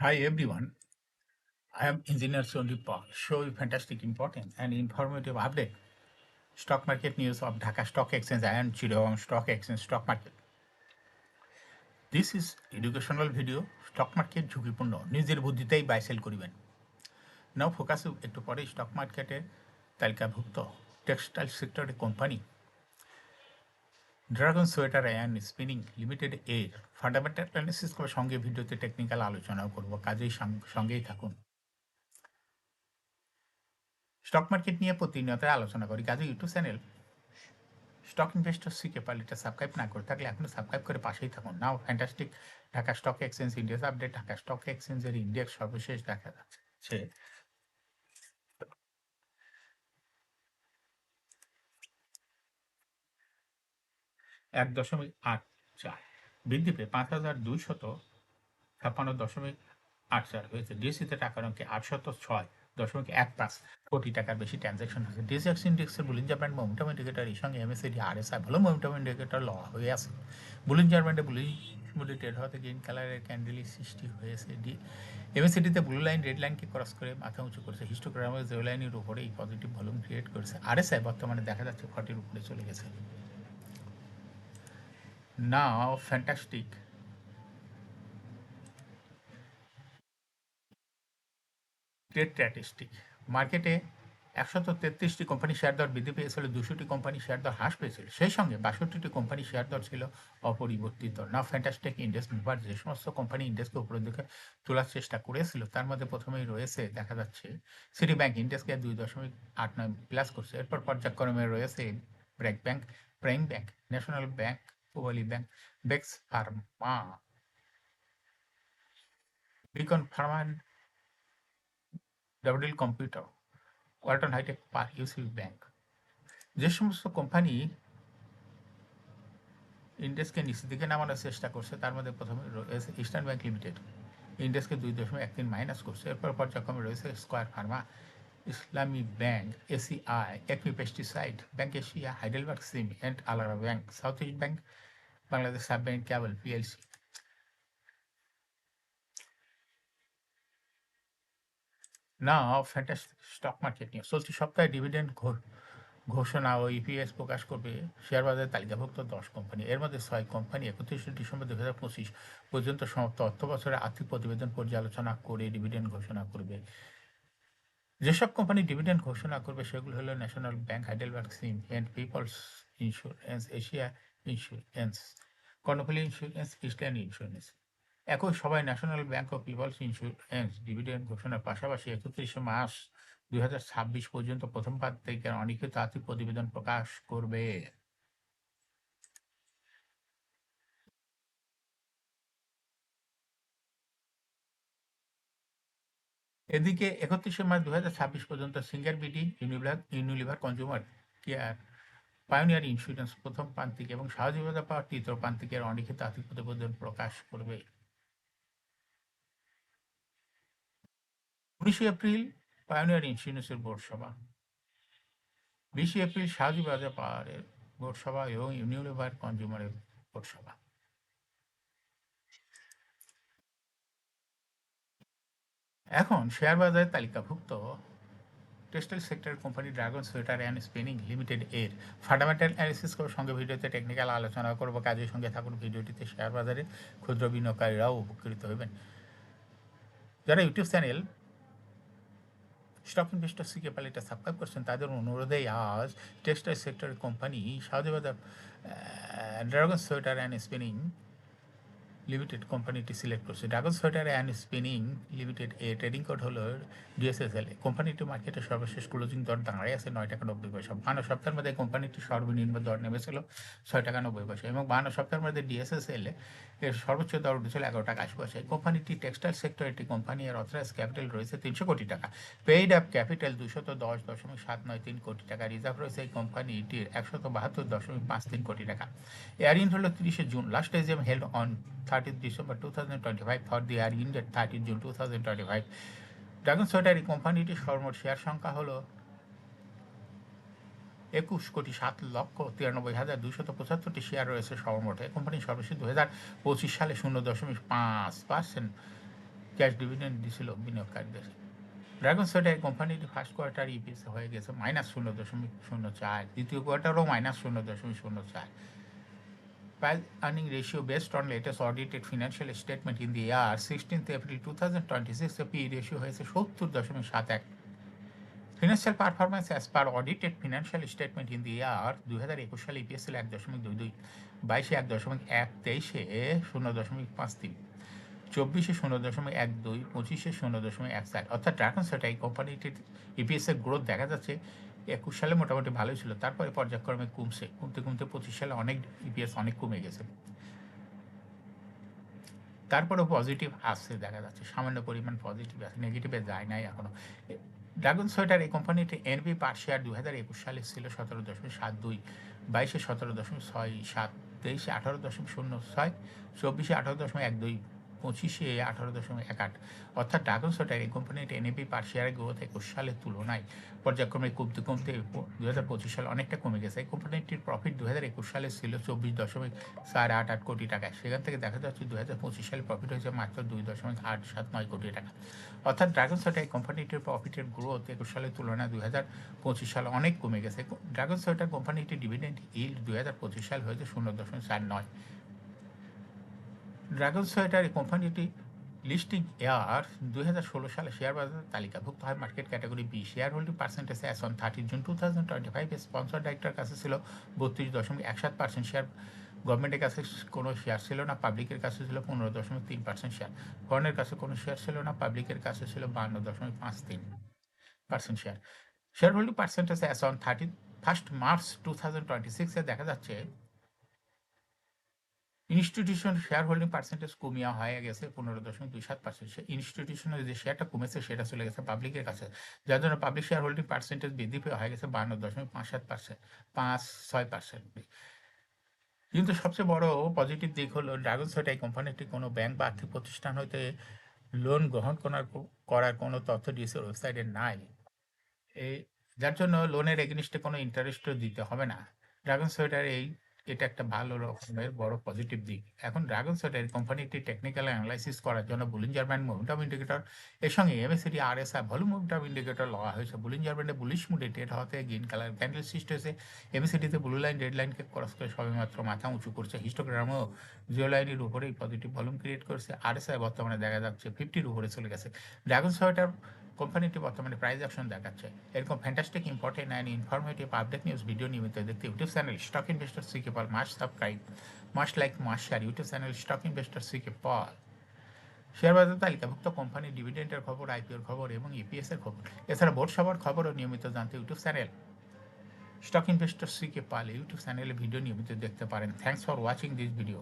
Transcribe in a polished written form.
Hi everyone, I am Engineer Sondeep Paul. Show you fantastic, important and informative update. Stock market news of Dhaka Stock Exchange and Chittagong Stock Exchange stock market. This is educational video. Stock market ঝুঁকিপূর্ণ নিজের বুদ্ধিতেই buy sell করিবেন। নাও focus একটু পরে stock মার্কেটে তালিকাভুক্ত textile সেক্টরের company dragon sweater and spinning limited এর fundamental analysis করে সঙ্গে ভিডিওতে টেকনিক্যাল আলোচনাও করব, কাজেই সঙ্গেই থাকুন। স্টক মার্কেট নিয়ে প্রতিনিয়ত আলোচনা করি, কাজে ইউটিউব চ্যানেল স্টক ইনভেস্টর শিখে পারলে সাবস্ক্রাইব না করে থাকলে এখনো সাবস্ক্রাইব করে পাশেই থাকুন। Now fantastic Dhaka stock exchange index update. Dhaka stock এক্সচেঞ্জের ইন্ডেক্স সর্বশেষ দেখা যাচ্ছে 1.84 বৃদ্ধি পেয়ে 5,256.84 হয়েছে। ডিএসসিতে টাকার অঙ্কে 806.15 কোটি টাকার বেশি ট্রানজাকশন হয়েছে। ডিএসএক্স ইন্ডেক্সের বুলিঞ্জার ব্যান্ড মোমেন্টাম ইন্ডিকেটর এর সঙ্গে এমএসসিডি আরএসআই ভালো মোমেন্টাম ইন্ডিকেটর লওয়া হয়ে আছে। বুলিঞ্জার ব্যান্ডে বুলিশ ট্রেড হওয়াতে গ্রিন কালারের ক্যান্ডেলের সৃষ্টি হয়েছে। এমএসসিডিতে ব্লু লাইন রেড লাইনকে ক্রস করে মাথা উঁচু করেছে। হিস্টোগ্রামের জিরো লাইনের উপরে এই পজিটিভ ভলিউম ক্রিয়েট করেছে। আরএসআই বর্তমানে দেখা যাচ্ছে 40 উপরে চলে গেছে। নাও ফ্যান্টাস্টিক ট্রেড স্ট্যাটিস্টিক। মার্কেটে 133টি কোম্পানি শেয়ার দর বৃদ্ধি পেয়েছিল, 200টি কোম্পানি শেয়ার দর হ্রাস পেয়েছিল। সেই সঙ্গে 62টি কোম্পানি শেয়ার দর ছিল অপরিবর্তিত। নাও ফ্যান্টাস্টিক ইন্ডেক্স মুভার যে সমস্ত কোম্পানি ইন্ডেক্সকে উপরের দিকে তোলার চেষ্টা করেছিল তার মধ্যে প্রথমেই রয়েছে দেখা যাচ্ছে সিটি ব্যাংক ইন্ডেক্সকে 2.89 প্লাস করছে। এরপর পর্যায়ক্রমে রয়েছে BRAC bank, prime bank, national bank, Pubali bank, Bex pharma, beacon pharma, double computer, Walton hitech, পার ইউসিবি ব্যাংক। যে সমস্ত কোম্পানি ইন্ডেক্সকে নিচের দিকে নামানোর চেষ্টা করছে তার মধ্যে প্রথমে রয়েছে ইস্টার্ন ব্যাংক লিমিটেড, ইন্ডেক্সকে 2.13 মাইনাস করছে। এরপর পর্যায়ক্রমে রয়েছে square pharma, Islami bank, ACI, ACME pesticide, bank Asia, Heidelberg cement, আলারা bank, south east bank, Bangladesh submarine cable PLC. না ফ্যান্টাস্টিক স্টক মার্কেট নিয়ে চলতি সপ্তাহে ডিভিডেন্ড ঘোষণা ও ইপিএস প্রকাশ করবে শেয়ার বাজারে তালিকাভুক্ত 10 কোম্পানি। এর মধ্যে 6 কোম্পানি 31শে ডিসেম্বর 2025 পর্যন্ত সমাপ্ত অর্থ বছরের আর্থিক প্রতিবেদন পর্যালোচনা করে ডিভিডেন্ড ঘোষণা করবে। যেসব কোম্পানি ডিভিডেন্ড ঘোষণা করবে সেগুলো হলো National Bank, Heidelberg Cement, Peoples Insurance, Asia Insurance, Karnaphuli Insurance, Eastern Insurance. একই সবাই ন্যাশনাল ব্যাংক ও পিপলস ইন্স্যুরেন্স ডিভিডেন্ড ঘোষণার পাশাপাশি 31শে মার্চ 2026 পর্যন্ত প্রথম থেকে অনিক্ষিত আর্থিক প্রতিবেদন প্রকাশ করবে। এদিকে 31শে মার্চ 2026 পর্যন্ত singer BD, Unilever consumer care, pioneer insurance প্রথম প্রান্তিক এবং সহজীবতা পাওয়ার তৃতীয় প্রান্তিকের অনিক্ষিত আর্থিক প্রতিবেদন প্রকাশ করবে। 19শে এপ্রিল পায়োনিয়ার ইন্স্যুরেন্সের বোর্ড সভা, 20শে এপ্রিল সহজীবতা পাওয়ারের বোর্ড সভা এবং ইউনিলিভার কনজিউমারের বোর্ড সভা। এখন শেয়ার বাজারে তালিকাভুক্ত textile sector company dragon sweater and spinning limited এর ফান্ডামেন্টাল অ্যানালিসিস করে সঙ্গে ভিডিওতে টেকনিক্যাল আলোচনা করবো, কাজের সঙ্গে থাকুন। ভিডিওটিতে শেয়ার বাজারে ক্ষুদ্র বিনিয়োগকারীরাও উপকৃত হবেন। যারা ইউটিউব চ্যানেল স্টক ইনভেস্টর শিখে পারলে এটা সাবস্ক্রাইব করছেন তাদের অনুরোধেই আজ টেক্সটাইল সেক্টরের কোম্পানি সহজবাজার dragon sweater and spinning limited কোম্পানিটি সিলেক্ট করছে। Dragon sweater and spinning limited এ ট্রেডিং কোড হলো ডিএসএসএল। কোম্পানিটি মার্কেটে সর্বশেষ ক্লোজিং দর দাঁড়িয়ে আছে 9 টাকা 90 পয়সা। 52 সপ্তাহের মধ্যে কোম্পানিটি সর্বনিম্ন দর নেমেছিল 6 টাকা 90 পয়সা এবং 52 সপ্তাহের মধ্যে ডিএসএসএল এর সর্বোচ্চ দর উঠেছিল 11 টাকা 80 পয়সা। এই কোম্পানিটি টেক্সটাইল সেক্টর একটি কোম্পানি, এর অথরাইজ ক্যাপিটাল রয়েছে 300 কোটি টাকা, পেইড আপ ক্যাপিটাল 210.793 কোটি টাকা, রিজার্ভ রয়েছে এই কোম্পানিটির 172.53 কোটি টাকা। এয়ারিন হলো 30শে June, last AGM held on 30th December 2025 for the year ended 30th June 2025. Dragon sweater এই কোম্পানিটির সর্বমোট শেয়ার সংখ্যা হলো 21,07,93,275টি শেয়ার রয়েছে সর্বমোট। এই কোম্পানির সর্বশেষ 2025 সালে 0.5% ক্যাশ ডিভিডেন্ড দিছিল বিনিয়োগকারীদের। ড্রাগন সোয়েটার কোম্পানিটি ফার্স্ট কোয়ার্টার ইপিএস হয়ে গেছে -0.04, দ্বিতীয় কোয়ার্টারও -0.04। Price earning ratio based on latest audited financial statement in the year 16th April 2026, the PE ratio হয়েছে 70.71। Financial performance as per audited financial statement in the year 2021 সালে EPS ছিল 1.22, 22-এ 1.1, 23-এ 0.53, 24-এ 0.12, 25-এ 0.14। অর্থাৎ dragon sweater এই কোম্পানিটির EPS এর growth দেখা যাচ্ছে 21 সালে মোটামুটি ভালোই ছিল, তারপরে পর্যায়ক্রমে কমতে 25 সালে অনেক ইপিএস অনেক কমে গেছে। তারপরেও পজিটিভ আসছে দেখা যাচ্ছে, সামান্য পরিমাণ পজিটিভ আছে, নেগেটিভে যায় নাই এখনো। ড্রাগন সোয়েটার এই কোম্পানিটি এনপি পার শেয়ার 2021 সালে ছিল 17.72, 22-এ 17.67, 23-এ 18.06, 24-এ 18.12, 25-এ 18.18। অর্থাৎ ড্রাগন সোয়েটার এই কোম্পানিটি এনএপি পার শেয়ারের গ্রোথ 21 সালের তুলনায় পর্যায়ক্রমে কমতে 2025 সালে অনেকটা কমে গেছে। এই কোম্পানিটির প্রফিট 2021 সালে ছিল 24.488 কোটি টাকা, সেখান থেকে দেখা যাচ্ছে 2025 সালে প্রফিট হয়েছে মাত্র 2.879 কোটি টাকা। অর্থাৎ ড্রাগন সোয়েটার এই কোম্পানিটির প্রফিটের গ্রোথ 21 সালের তুলনায় 2025 সালে অনেক কমে গেছে। ড্রাগন সোয়েটার কোম্পানিটির ডিভিডেন্ড ইল্ড 2025 সাল হয়েছে 0.49। ড্রাগন সোয়েটার এই কোম্পানিটি লিস্টিং ইয়ার 2016 সালে শেয়ার বাজারে তালিকাভুক্ত হয় market category B. Share holding percentage as on 30 June 2025 sponsor director কাছে ছিল 32.17% শেয়ার। গভর্নমেন্টের কাছে কোনো শেয়ার ছিল না, পাবলিকের কাছে ছিল 15.3% শেয়ার। ফরেনের কাছে কোনো শেয়ার ছিল না, পাবলিকের কাছে ছিল 52.53% share. Share holding percentage as on 31 March 2026 এ দেখা যাচ্ছে ইনস্টিটিউশন শেয়ার হোল্ডিং পার্সেন্টেজ কমিয়া হয়ে গেছে 15.27%। ইনস্টিটিউশনের যে শেয়ারটা কমেছে সেটা চলে গেছে পাবলিকের কাছে, যার জন্য পাবলিক শেয়ার হোল্ডিং পার্সেন্টেজ বৃদ্ধি পেয়ে হয়ে গেছে 52.56%। কিন্তু সবচেয়ে বড় পজিটিভ দিক হলো ড্রাগন সোয়েটার এই কোম্পানিটি কোনো ব্যাংক বা আর্থিক প্রতিষ্ঠান হতে লোন গ্রহণ করার কোনো তথ্য ডিএসির ওয়েবসাইটে নাই, এই যার জন্য লোনের এগেনিস্টে কোনো ইন্টারেস্টও দিতে হবে না। ড্রাগন সোয়েটার এটা একটা ভালো রকমের বড় পজিটিভ দিক। এখন ড্রাগন সোয়েটার কোম্পানিটি টেকনিক্যাল অ্যানালাইসিস করার জন্য বুলিঞ্জার ব্যান্ড মোমেন্টাম ইন্ডিকেটর এর সঙ্গে MACD RSI volume momentum indicator লওয়া হয়েছে। বুলিঞ্জার ব্যান্ডে বুলিশ মুডে ট্রেড হওয়াতে গ্রিন কালার ক্যান্ডেল সৃষ্টি হয়েছে। এমএসিডিতে ব্লু লাইন রেড লাইনকে ক্রস করে সবেমাত্র মাথা উঁচু করছে। হিস্টোগ্রামও জিরো লাইনের উপরেই পজিটিভ ভলিউম ক্রিয়েট করেছে। আরএসআই বর্তমানে দেখা যাচ্ছে 50-র উপরে চলে গেছে। ড্রাগন সোয়েটার কোম্পানিটি বর্তমানে প্রাইস অ্যাকশন দেখাচ্ছে। এরকম fantastic important and informative update news video নিয়মিত দেখতে YouTube channel stock investor CK Paul must subscribe, must like, must share. YouTube channel stock investor CK Paul share বাজার তালিকাভুক্ত কোম্পানির ডিভিডেন্ডের খবর, আইপিওর খবর এবং ইপিএস এর খবর, এছাড়া বোর্ড সভার খবরও নিয়মিত জানতে YouTube channel stock investor CK পল ইউটিউব চ্যানেলে ভিডিও নিয়মিত দেখতে পারেন। Thanks for watching this video.